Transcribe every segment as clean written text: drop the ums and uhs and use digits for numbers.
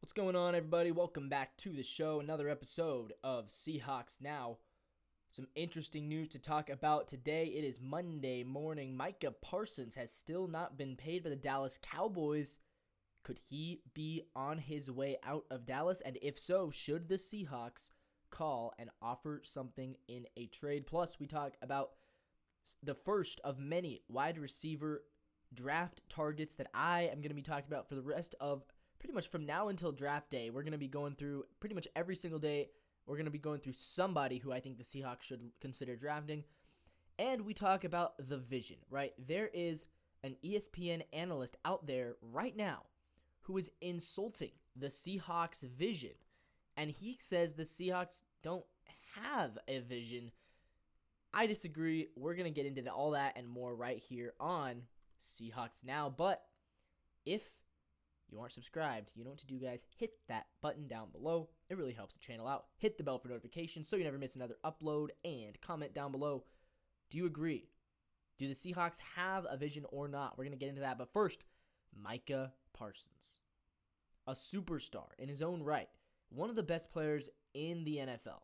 What's going on, everybody? Welcome back to the show. Another episode of Seahawks Now. Some interesting news to talk about today. It is Monday morning. Micah Parsons has still not been paid by the Dallas Cowboys. Could he be on his way out of Dallas? And if so, should the Seahawks call and offer something in a trade? Plus, we talk about the first of many wide receiver draft targets that I am going to be talking about for the rest of pretty much from now until draft day. We're going to be going through pretty much every single day. We're going to be going through somebody who I think the Seahawks should consider drafting. And we talk about the vision, right? There is an ESPN analyst out there right now who is insulting the Seahawks vision. And he says the Seahawks don't have a vision. I disagree. We're going to get into all that and more right here on Seahawks Now. But if you aren't subscribed, you know what to do, guys. Hit that button down below. It really helps the channel out. Hit the bell for notifications so you never miss another upload, and comment down below. Do you agree? Do the Seahawks have a vision or not? We're going to get into that. But first, Micah Parsons, a superstar in his own right, one of the best players in the NFL.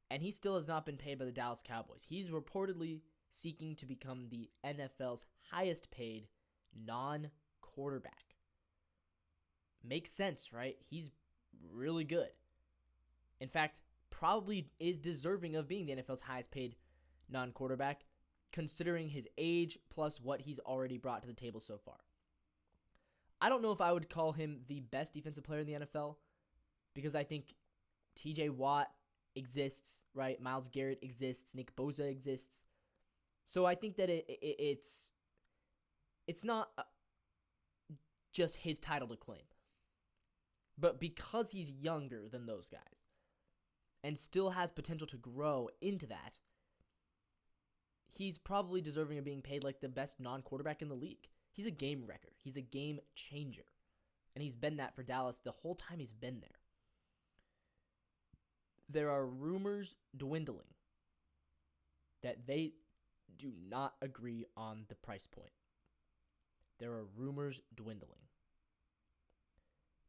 And he still has not been paid by the Dallas Cowboys. He's reportedly seeking to become the NFL's highest paid non-quarterback. Makes sense, right? He's really good. In fact, probably is deserving of being the NFL's highest paid non-quarterback, considering his age plus what he's already brought to the table so far. I don't know if I would call him the best defensive player in the NFL, because I think TJ Watt exists, right? Myles Garrett exists. Nick Bosa exists. So I think that it's not just his title to claim. But because he's younger than those guys and still has potential to grow into that, he's probably deserving of being paid like the best non-quarterback in the league. He's a game wrecker. He's a game changer. And he's been that for Dallas the whole time he's been there. There are rumors dwindling that they do not agree on the price point. There are rumors dwindling.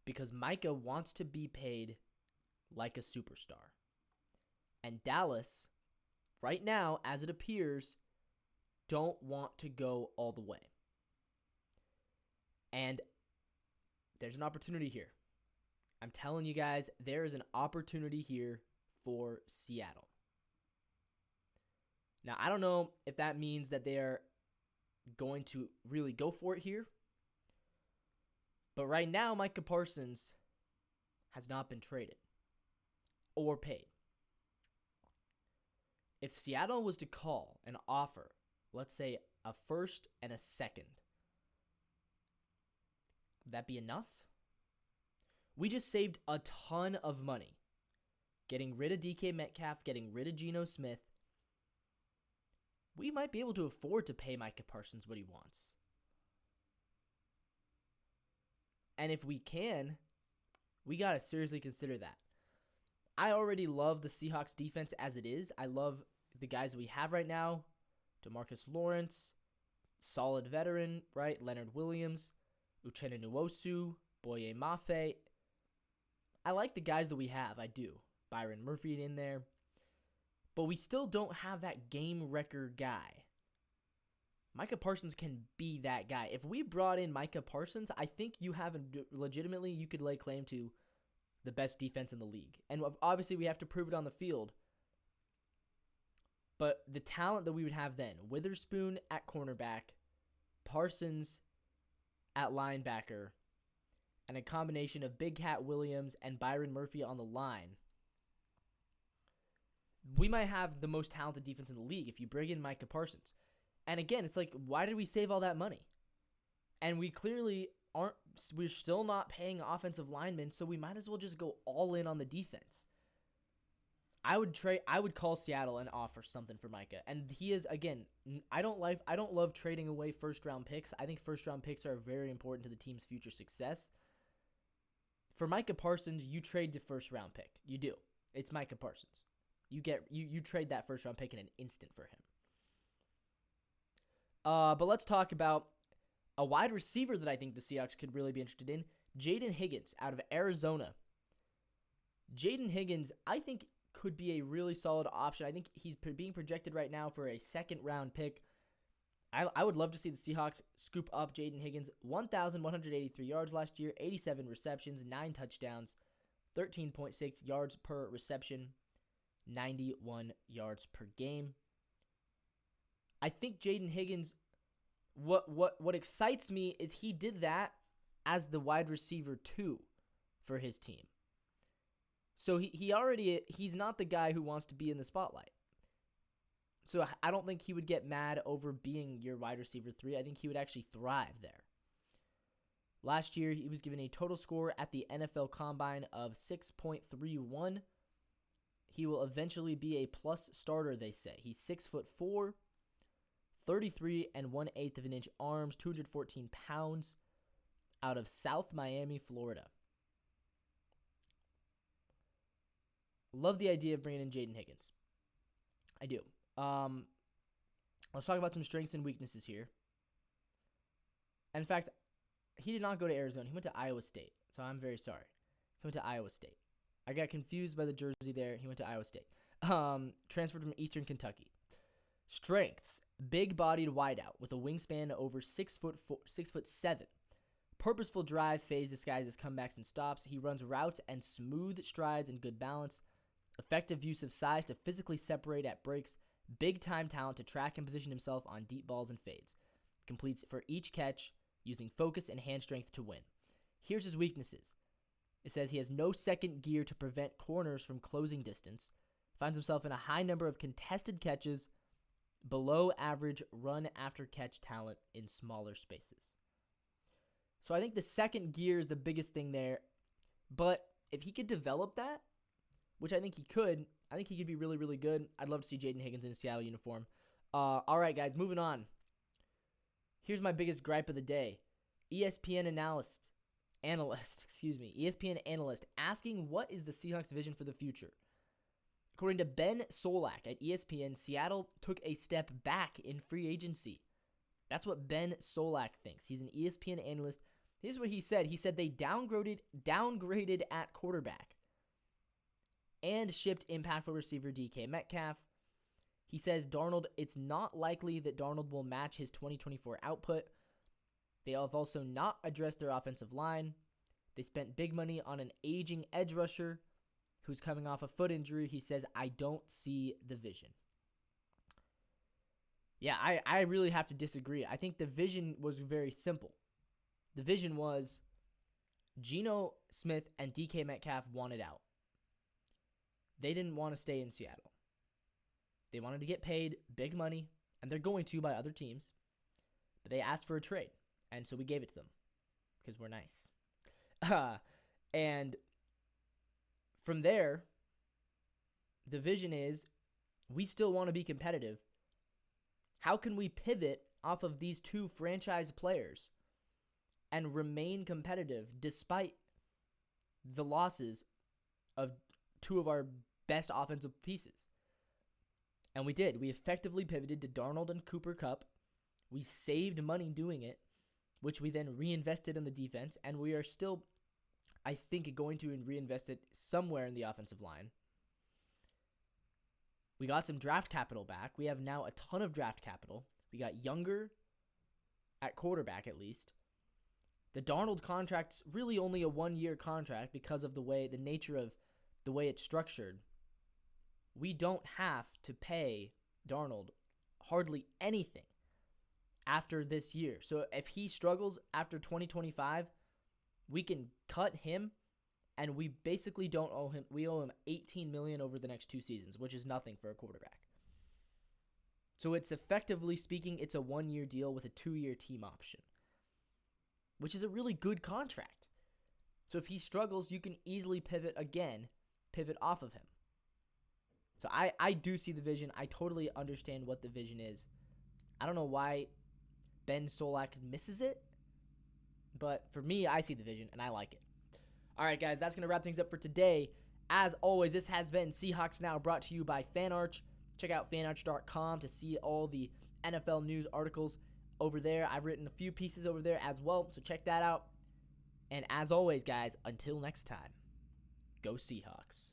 Because Micah wants to be paid like a superstar. And Dallas, right now, as it appears, don't want to go all the way. And there's an opportunity here. I'm telling you guys, there is an opportunity here for Seattle. Now, I don't know if that means that they are going to really go for it here. But right now, Micah Parsons has not been traded or paid. If Seattle was to call and offer, let's say, a first and a second, would that be enough? We just saved a ton of money getting rid of DK Metcalf, getting rid of Geno Smith. We might be able to afford to pay Micah Parsons what he wants. And if we can, we got to seriously consider that. I already love the Seahawks defense as it is. I love the guys we have right now. DeMarcus Lawrence, solid veteran, right? Leonard Williams, Uchenna Nwosu, Boye Mafe. I like the guys that we have. I do. Byron Murphy in there. But we still don't have that game wrecker guy. Micah Parsons can be that guy. If we brought in Micah Parsons, I think you could lay claim to the best defense in the league. And obviously we have to prove it on the field. But the talent that we would have then, Witherspoon at cornerback, Parsons at linebacker, and a combination of Big Cat Williams and Byron Murphy on the line, we might have the most talented defense in the league if you bring in Micah Parsons. And again, it's like, why did we save all that money? And we clearly we're still not paying offensive linemen, so we might as well just go all in on the defense. I would call Seattle and offer something for Micah. And he is, again, I don't love trading away first round picks. I think first round picks are very important to the team's future success. For Micah Parsons, you trade the first round pick. You do. It's Micah Parsons. You trade that first round pick in an instant for him. But let's talk about a wide receiver that I think the Seahawks could really be interested in, Jayden Higgins out of Arizona. Jayden Higgins, I think, could be a really solid option. I think he's being projected right now for a second-round pick. I would love to see the Seahawks scoop up Jayden Higgins. 1,183 yards last year, 87 receptions, 9 touchdowns, 13.6 yards per reception, 91 yards per game. I think Jayden Higgins, what excites me is he did that as the wide receiver 2 for his team. So he's not the guy who wants to be in the spotlight. So I don't think he would get mad over being your wide receiver 3. I think he would actually thrive there. Last year, he was given a total score at the NFL Combine of 6.31. He will eventually be a plus starter, they say. He's 6'4", 33 1/8 of an inch arms, 214 pounds, out of South Miami, Florida. Love the idea of bringing in Jayden Higgins. I do. Let's talk about some strengths and weaknesses here. And in fact, he did not go to Arizona. He went to Iowa State. So I'm very sorry. He went to Iowa State. I got confused by the jersey there. He went to Iowa State. Transferred from Eastern Kentucky. Strengths: big-bodied wideout with a wingspan over 6'7". Purposeful drive phase disguises comebacks and stops. He runs routes and smooth strides and good balance. Effective use of size to physically separate at breaks. Big-time talent to track and position himself on deep balls and fades. Completes for each catch, using focus and hand strength to win. Here's his weaknesses. It says he has no second gear to prevent corners from closing distance. Finds himself in a high number of contested catches. Below average run after catch talent in smaller spaces. So I think the second gear is the biggest thing there. But if he could develop that, which I think he could be really, really good. I'd love to see Jayden Higgins in a Seattle uniform. All right, guys, moving on. Here's my biggest gripe of the day. ESPN analyst asking what is the Seahawks' vision for the future. According to Ben Solak at ESPN, Seattle took a step back in free agency. That's what Ben Solak thinks. He's an ESPN analyst. Here's what he said. He said they downgraded at quarterback and shipped impactful receiver DK Metcalf. He says it's not likely that Darnold will match his 2024 output. They have also not addressed their offensive line. They spent big money on an aging edge rusher who's coming off a foot injury. He says, I don't see the vision. Yeah, I really have to disagree. I think the vision was very simple. The vision was Geno Smith and DK Metcalf wanted out. They didn't want to stay in Seattle. They wanted to get paid big money, and they're going to by other teams. But they asked for a trade, and so we gave it to them because we're nice. And from there, the vision is we still want to be competitive. How can we pivot off of these two franchise players and remain competitive despite the losses of two of our best offensive pieces? And we did. We effectively pivoted to Darnold and Cooper Kupp. We saved money doing it, which we then reinvested in the defense, and we are still, I think, going to reinvest it somewhere in the offensive line. We got some draft capital back. We have now a ton of draft capital. We got younger at quarterback, at least. The Darnold contract's really only a 1-year contract because of the nature of the way it's structured. We don't have to pay Darnold hardly anything after this year. So if he struggles after 2025, we can cut him, and we basically don't owe him. We owe him $18 million over the next 2 seasons, which is nothing for a quarterback. So it's effectively speaking, it's a 1-year deal with a 2-year team option, which is a really good contract. So if he struggles, you can easily pivot off of him. So I do see the vision. I totally understand what the vision is. I don't know why Ben Solak misses it, but for me, I see the vision, and I like it. All right, guys, that's going to wrap things up for today. As always, this has been Seahawks Now, brought to you by FanArch. Check out fanarch.com to see all the NFL news articles over there. I've written a few pieces over there as well, so check that out. And as always, guys, until next time, go Seahawks.